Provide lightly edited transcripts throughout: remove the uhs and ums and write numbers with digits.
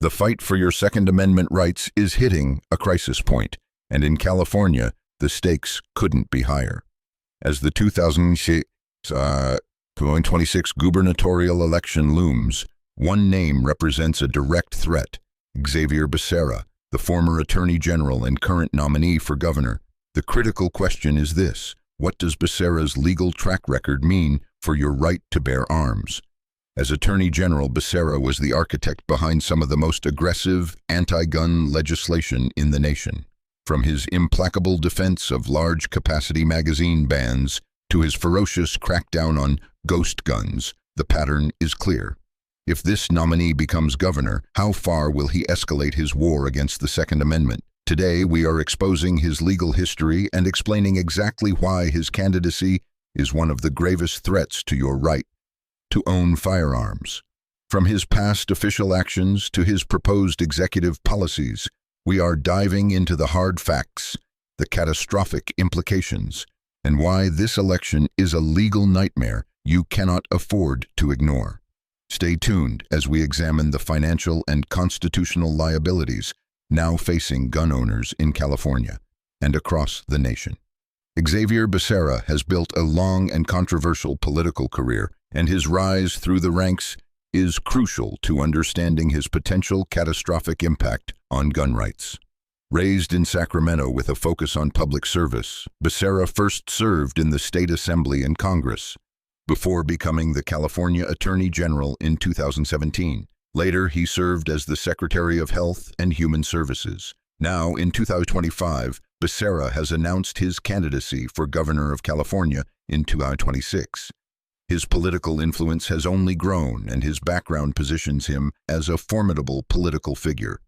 The fight for your Second Amendment rights is hitting a crisis point, and in California, the stakes couldn't be higher. As the 2026 gubernatorial election looms, one name represents a direct threat: Xavier Becerra, the former Attorney General and current nominee for governor. The critical question is this: what does Becerra's legal track record mean for your right to bear arms? As Attorney General, Becerra was the architect behind some of the most aggressive anti-gun legislation in the nation. From his implacable defense of large-capacity magazine bans to his ferocious crackdown on ghost guns, the pattern is clear. If this nominee becomes governor, how far will he escalate his war against the Second Amendment? Today, we are exposing his legal history and explaining exactly why his candidacy is one of the gravest threats to your right to own firearms. From his past official actions to his proposed executive policies, we are diving into the hard facts, the catastrophic implications, and why this election is a legal nightmare you cannot afford to ignore. Stay tuned as we examine the financial and constitutional liabilities now facing gun owners in California and across the nation. Xavier Becerra has built a long and controversial political career, and his rise through the ranks is crucial to understanding his potential catastrophic impact on gun rights. Raised in Sacramento with a focus on public service, Becerra first served in the state assembly and Congress, before becoming the California Attorney General in 2017. Later, he served as the Secretary of Health and Human Services. Now, in 2025, Becerra has announced his candidacy for governor of California in 2026. His political influence has only grown, and his background positions him as a formidable political figure.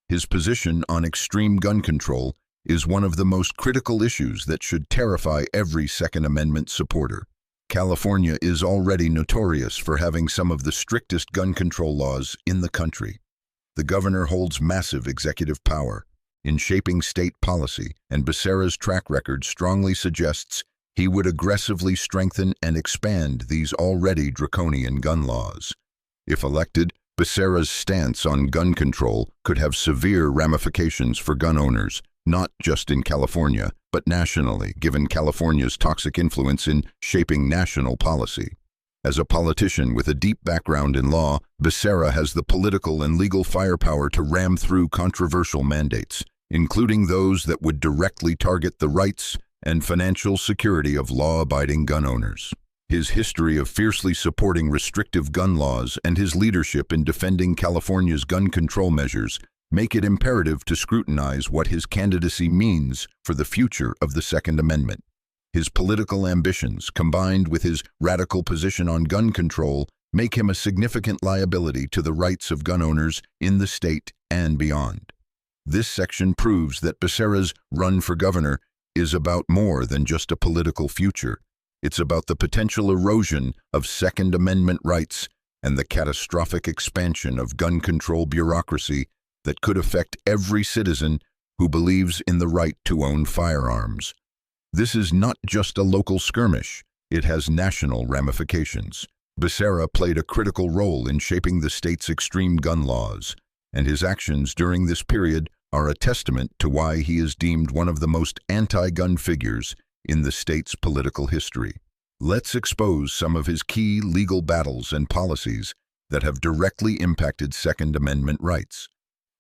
His position on extreme gun control is one of the most critical issues that should terrify every Second Amendment supporter. California is already notorious for having some of the strictest gun control laws in the country. The governor holds massive executive power in shaping state policy, and Becerra's track record strongly suggests he would aggressively strengthen and expand these already draconian gun laws. If elected, Becerra's stance on gun control could have severe ramifications for gun owners, not just in California, but nationally, given California's toxic influence in shaping national policy. As a politician with a deep background in law, Becerra has the political and legal firepower to ram through controversial mandates, including those that would directly target the rights and financial security of law-abiding gun owners. His history of fiercely supporting restrictive gun laws and his leadership in defending California's gun control measures make it imperative to scrutinize what his candidacy means for the future of the Second Amendment. His political ambitions, combined with his radical position on gun control, make him a significant liability to the rights of gun owners in the state and beyond. This section proves that Becerra's run for governor is about more than just a political future. It's about the potential erosion of Second Amendment rights and the catastrophic expansion of gun control bureaucracy that could affect every citizen who believes in the right to own firearms. This is not just a local skirmish, it has national ramifications. Becerra played a critical role in shaping the state's extreme gun laws, and his actions during this period are a testament to why he is deemed one of the most anti-gun figures in the state's political history. Let's expose some of his key legal battles and policies that have directly impacted Second Amendment rights.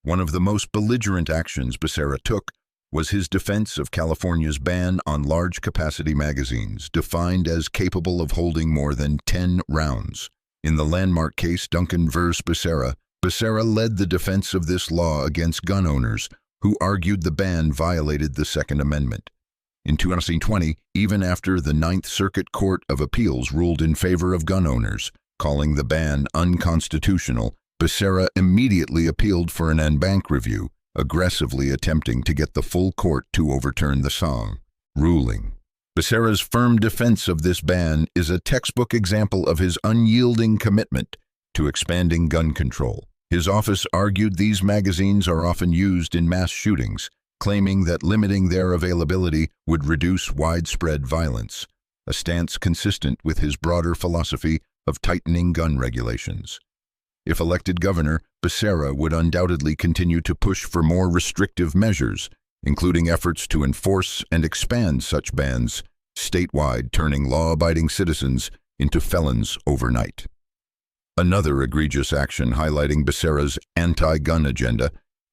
One of the most belligerent actions Becerra took was his defense of California's ban on large-capacity magazines, defined as capable of holding more than 10 rounds. In the landmark case Duncan vs. Becerra, Becerra led the defense of this law against gun owners who argued the ban violated the Second Amendment. In 2020, even after the Ninth Circuit Court of Appeals ruled in favor of gun owners, calling the ban unconstitutional, Becerra immediately appealed for an en banc review, aggressively attempting to get the full court to overturn the ruling. Becerra's firm defense of this ban is a textbook example of his unyielding commitment to expanding gun control. His office argued these magazines are often used in mass shootings, claiming that limiting their availability would reduce widespread violence, a stance consistent with his broader philosophy of tightening gun regulations. If elected governor, Becerra would undoubtedly continue to push for more restrictive measures, including efforts to enforce and expand such bans statewide, turning law-abiding citizens into felons overnight. Another egregious action highlighting Becerra's anti-gun agenda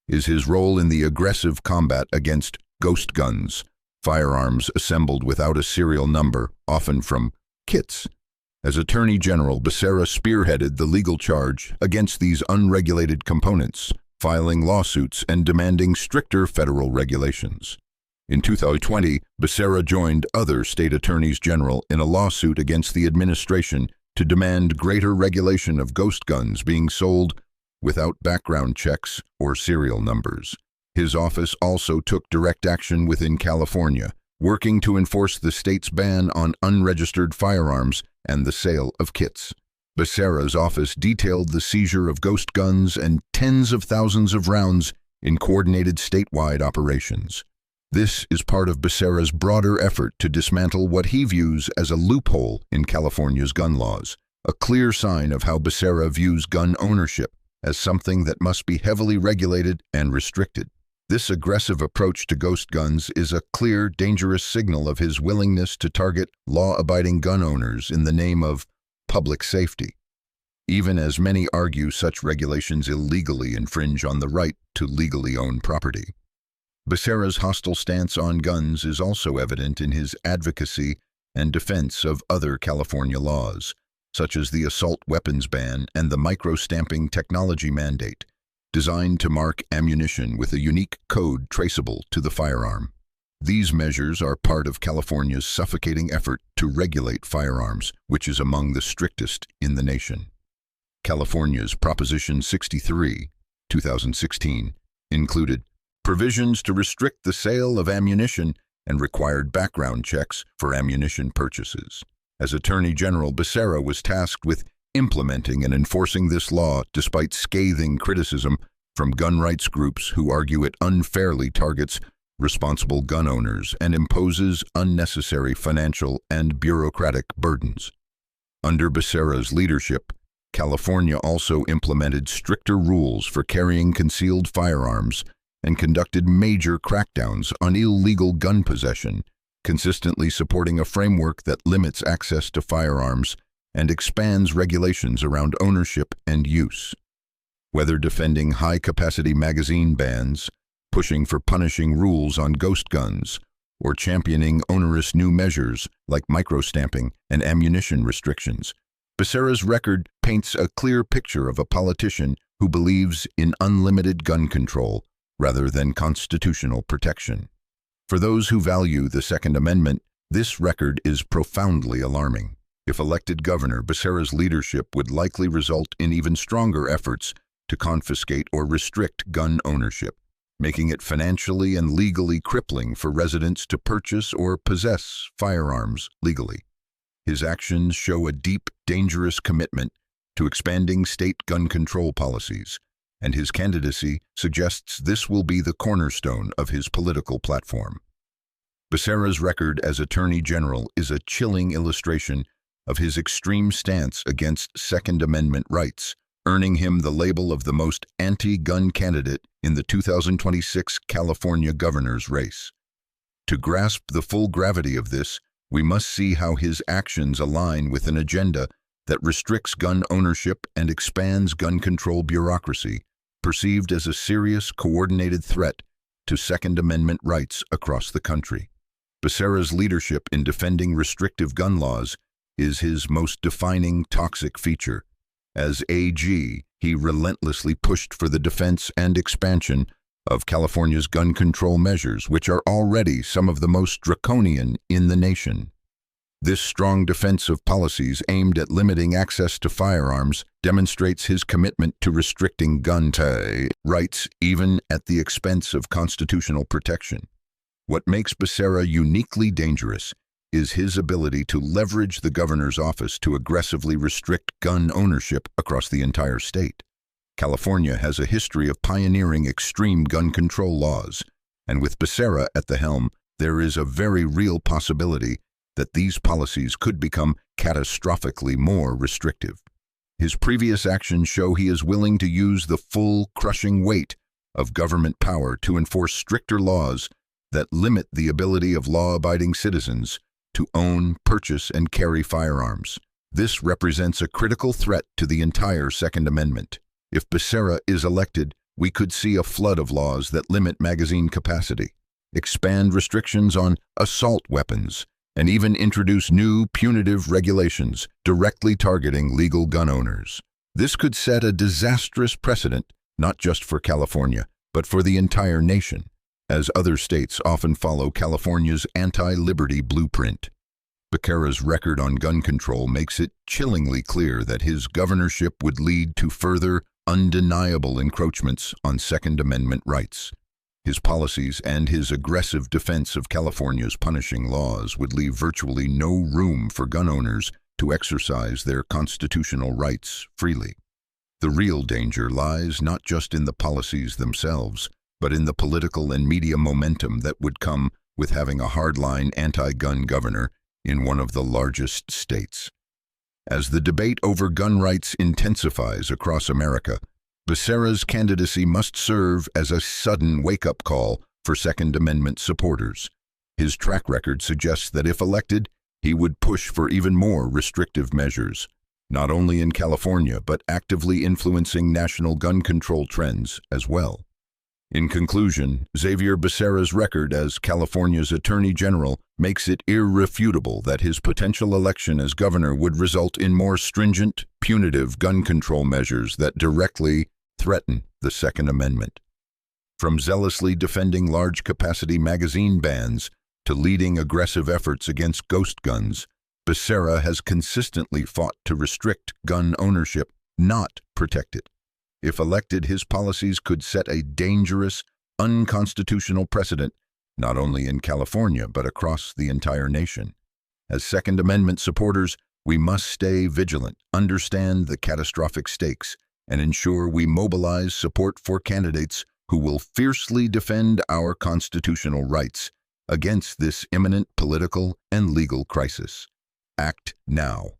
is his role in the aggressive combat against ghost guns, firearms assembled without a serial number, often from kits. As Attorney General, Becerra spearheaded the legal charge against these unregulated components, filing lawsuits and demanding stricter federal regulations. In 2020, Becerra joined other state attorneys general in a lawsuit against the administration to demand greater regulation of ghost guns being sold without background checks or serial numbers. His office also took direct action within California, working to enforce the state's ban on unregistered firearms and the sale of kits. Becerra's office detailed the seizure of ghost guns and tens of thousands of rounds in coordinated statewide operations. This is part of Becerra's broader effort to dismantle what he views as a loophole in California's gun laws, a clear sign of how Becerra views gun ownership as something that must be heavily regulated and restricted. This aggressive approach to ghost guns is a clear, dangerous signal of his willingness to target law-abiding gun owners in the name of public safety, even as many argue such regulations illegally infringe on the right to legally own property. Becerra's hostile stance on guns is also evident in his advocacy and defense of other California laws, such as the assault weapons ban and the microstamping technology mandate, designed to mark ammunition with a unique code traceable to the firearm. These measures are part of California's suffocating effort to regulate firearms, which is among the strictest in the nation. California's Proposition 63, 2016, included provisions to restrict the sale of ammunition and required background checks for ammunition purchases. As Attorney General, Becerra was tasked with implementing and enforcing this law despite scathing criticism from gun rights groups who argue it unfairly targets responsible gun owners and imposes unnecessary financial and bureaucratic burdens. Under Becerra's leadership, California also implemented stricter rules for carrying concealed firearms and conducted major crackdowns on illegal gun possession, consistently supporting a framework that limits access to firearms and expands regulations around ownership and use. Whether defending high-capacity magazine bans, pushing for punishing rules on ghost guns, or championing onerous new measures like microstamping and ammunition restrictions, Becerra's record paints a clear picture of a politician who believes in unlimited gun control rather than constitutional protection. For those who value the Second Amendment, this record is profoundly alarming. If elected governor, Becerra's leadership would likely result in even stronger efforts to confiscate or restrict gun ownership, making it financially and legally crippling for residents to purchase or possess firearms legally. His actions show a deep, dangerous commitment to expanding state gun control policies, and his candidacy suggests this will be the cornerstone of his political platform. Becerra's record as Attorney General is a chilling illustration of his extreme stance against Second Amendment rights, earning him the label of the most anti-gun candidate in the 2026 California governor's race. To grasp the full gravity of this, we must see how his actions align with an agenda that restricts gun ownership and expands gun control bureaucracy, perceived as a serious, coordinated threat to Second Amendment rights across the country. Becerra's leadership in defending restrictive gun laws is his most defining toxic feature. As AG, he relentlessly pushed for the defense and expansion of California's gun control measures, which are already some of the most draconian in the nation. This strong defense of policies aimed at limiting access to firearms demonstrates his commitment to restricting gun rights even at the expense of constitutional protection. What makes Becerra uniquely dangerous is his ability to leverage the governor's office to aggressively restrict gun ownership across the entire state. California has a history of pioneering extreme gun control laws, and with Becerra at the helm, there is a very real possibility that these policies could become catastrophically more restrictive. His previous actions show he is willing to use the full, crushing weight of government power to enforce stricter laws that limit the ability of law-abiding citizens to own, purchase, and carry firearms. This represents a critical threat to the entire Second Amendment. If Becerra is elected, we could see a flood of laws that limit magazine capacity, expand restrictions on assault weapons, and even introduce new punitive regulations directly targeting legal gun owners. This could set a disastrous precedent, not just for California, but for the entire nation, as other states often follow California's anti-liberty blueprint. Becerra's record on gun control makes it chillingly clear that his governorship would lead to further, undeniable encroachments on Second Amendment rights. His policies and his aggressive defense of California's punishing laws would leave virtually no room for gun owners to exercise their constitutional rights freely. The real danger lies not just in the policies themselves, but in the political and media momentum that would come with having a hardline anti-gun governor in one of the largest states. As the debate over gun rights intensifies across America, Becerra's candidacy must serve as a sudden wake-up call for Second Amendment supporters. His track record suggests that if elected, he would push for even more restrictive measures, not only in California, but actively influencing national gun control trends as well. In conclusion, Xavier Becerra's record as California's Attorney General makes it irrefutable that his potential election as governor would result in more stringent, punitive gun control measures that directly threaten the Second Amendment. From zealously defending large-capacity magazine bans to leading aggressive efforts against ghost guns, Becerra has consistently fought to restrict gun ownership, not protect it. If elected, his policies could set a dangerous, unconstitutional precedent, not only in California, but across the entire nation. As Second Amendment supporters, we must stay vigilant, understand the catastrophic stakes, and ensure we mobilize support for candidates who will fiercely defend our constitutional rights against this imminent political and legal crisis. Act now.